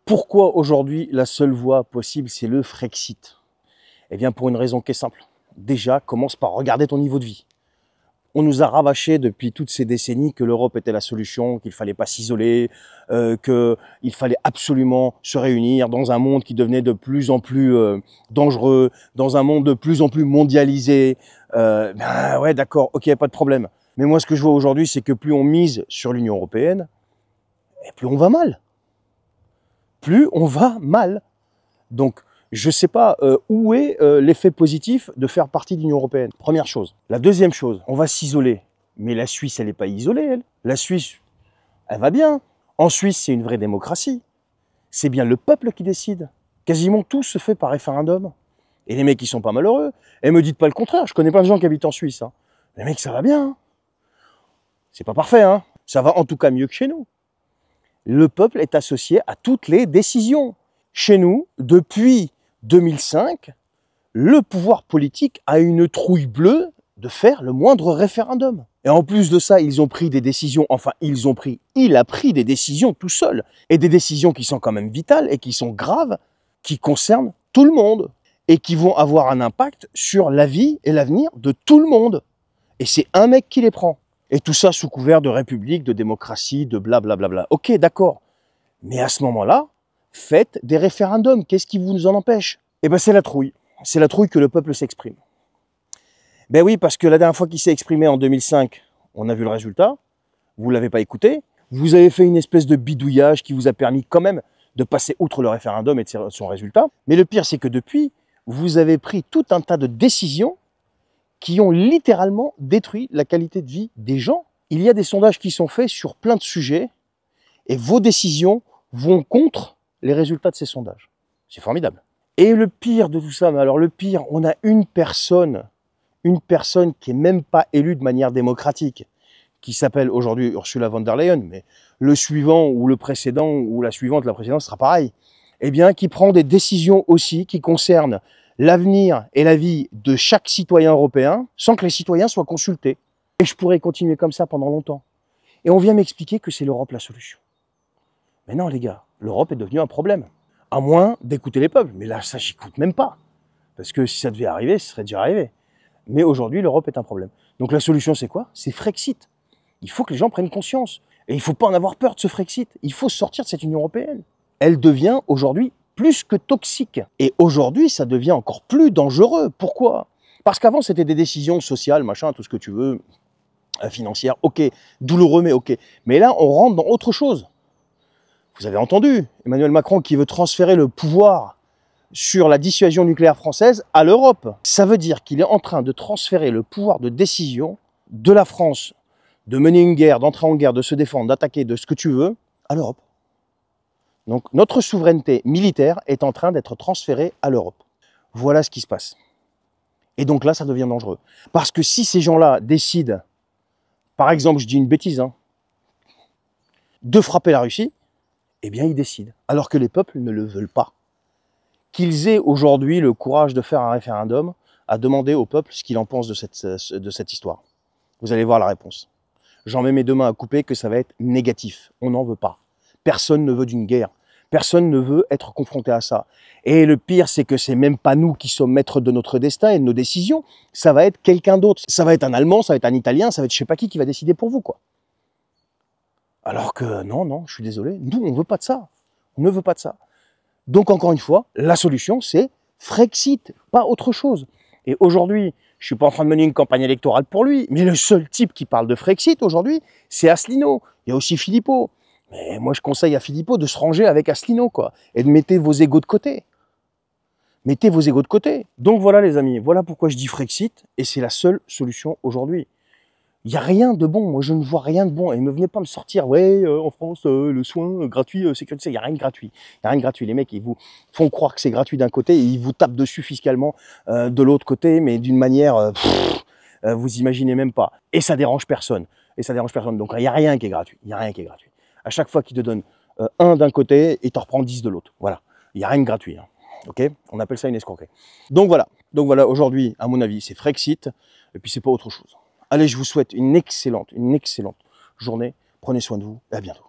Pourquoi aujourd'hui la seule voie possible, c'est le Frexit? Eh bien pour une raison qui est simple. Déjà, commence par regarder ton niveau de vie. On nous a rabâché depuis toutes ces décennies que l'Europe était la solution, qu'il fallait pas s'isoler, qu'il fallait absolument se réunir dans un monde qui devenait de plus en plus dangereux, dans un monde de plus en plus mondialisé. Ben ouais, d'accord, ok, pas de problème. Mais moi, ce que je vois aujourd'hui, c'est que plus on mise sur l'Union européenne, et plus on va mal. Plus on va mal. Donc, je ne sais pas où est l'effet positif de faire partie de l'Union européenne. Première chose. La deuxième chose, on va s'isoler. Mais la Suisse, elle n'est pas isolée, elle. La Suisse, elle va bien. En Suisse, c'est une vraie démocratie. C'est bien le peuple qui décide. Quasiment tout se fait par référendum. Et les mecs, ils sont pas malheureux. Et me dites pas le contraire. Je connais plein de gens qui habitent en Suisse. Hein. Les mecs, ça va bien. C'est pas parfait, hein. Ça va en tout cas mieux que chez nous. Le peuple est associé à toutes les décisions. Chez nous, depuis 2005, le pouvoir politique a une trouille bleue de faire le moindre référendum. Et en plus de ça, ils ont pris des décisions, il a pris des décisions tout seul. Et des décisions qui sont quand même vitales et qui sont graves, qui concernent tout le monde. Et qui vont avoir un impact sur la vie et l'avenir de tout le monde. Et c'est un mec qui les prend. Et tout ça sous couvert de république, de démocratie, de blablabla. Ok, d'accord. Mais à ce moment-là, faites des référendums. Qu'est-ce qui vous en empêche? Eh bien, c'est la trouille. C'est la trouille que le peuple s'exprime. Ben oui, parce que la dernière fois qu'il s'est exprimé en 2005, on a vu le résultat. Vous ne l'avez pas écouté. Vous avez fait une espèce de bidouillage qui vous a permis quand même de passer outre le référendum et de son résultat. Mais le pire, c'est que depuis, vous avez pris tout un tas de décisions qui ont littéralement détruit la qualité de vie des gens. Il y a des sondages qui sont faits sur plein de sujets et vos décisions vont contre les résultats de ces sondages. C'est formidable. Et le pire de tout ça, mais alors le pire, on a une personne qui est même pas élue de manière démocratique, qui s'appelle aujourd'hui Ursula von der Leyen, mais le suivant ou le précédent ou la suivante, la précédente sera pareil, eh bien qui prend des décisions aussi qui concernent l'avenir et la vie de chaque citoyen européen sans que les citoyens soient consultés. Et je pourrais continuer comme ça pendant longtemps. Et on vient m'expliquer que c'est l'Europe la solution. Mais non les gars, l'Europe est devenue un problème. À moins d'écouter les peuples. Mais là, ça, j'écoute même pas. Parce que si ça devait arriver, ce serait déjà arrivé. Mais aujourd'hui, l'Europe est un problème. Donc la solution, c'est quoi? C'est Frexit. Il faut que les gens prennent conscience. Et il ne faut pas en avoir peur de ce Frexit. Il faut sortir de cette Union européenne. Elle devient aujourd'hui plus que toxique. Et aujourd'hui, ça devient encore plus dangereux. Pourquoi? Parce qu'avant, c'était des décisions sociales, machin, tout ce que tu veux, financières, ok, douloureux, mais ok. Mais là, on rentre dans autre chose. Vous avez entendu Emmanuel Macron qui veut transférer le pouvoir sur la dissuasion nucléaire française à l'Europe. Ça veut dire qu'il est en train de transférer le pouvoir de décision de la France, de mener une guerre, d'entrer en guerre, de se défendre, d'attaquer, de ce que tu veux, à l'Europe. Donc notre souveraineté militaire est en train d'être transférée à l'Europe. Voilà ce qui se passe. Et donc là, ça devient dangereux. Parce que si ces gens-là décident, par exemple, je dis une bêtise, hein, de frapper la Russie, eh bien, ils décident. Alors que les peuples ne le veulent pas. Qu'ils aient aujourd'hui le courage de faire un référendum, à demander au peuple ce qu'il en pense de cette histoire. Vous allez voir la réponse. J'en mets mes deux mains à couper que ça va être négatif. On n'en veut pas. Personne ne veut d'une guerre. Personne ne veut être confronté à ça. Et le pire, c'est que c'est même pas nous qui sommes maîtres de notre destin et de nos décisions. Ça va être quelqu'un d'autre. Ça va être un Allemand, ça va être un Italien, ça va être je sais pas qui va décider pour vous, quoi. Alors que non, je suis désolé, nous, on ne veut pas de ça. On ne veut pas de ça. Donc, encore une fois, la solution, c'est Frexit, pas autre chose. Et aujourd'hui, je ne suis pas en train de mener une campagne électorale pour lui, mais le seul type qui parle de Frexit aujourd'hui, c'est Asselineau. Il y a aussi Philippot. Mais moi, je conseille à Philippot de se ranger avec Asselineau, quoi, et de mettre vos égos de côté. Mettez vos égos de côté. Donc voilà, les amis, voilà pourquoi je dis Frexit, et c'est la seule solution aujourd'hui. Il n'y a rien de bon, moi je ne vois rien de bon. Et ne venez pas me sortir, ouais, en France, le soin gratuit, sécurité, il n'y a rien de gratuit. Il n'y a rien de gratuit. Les mecs, ils vous font croire que c'est gratuit d'un côté et ils vous tapent dessus fiscalement de l'autre côté, mais d'une manière, vous imaginez même pas. Et ça dérange personne. Et ça dérange personne. Donc il n'y a rien qui est gratuit. Il n'y a rien qui est gratuit. À chaque fois qu'il te donne un d'un côté, il t'en reprend 10 de l'autre. Voilà. Il n'y a rien de gratuit. Hein. Ok? On appelle ça une escroquerie. Donc voilà, aujourd'hui, à mon avis, c'est Frexit, et puis c'est pas autre chose. Allez, je vous souhaite une excellente journée. Prenez soin de vous et à bientôt.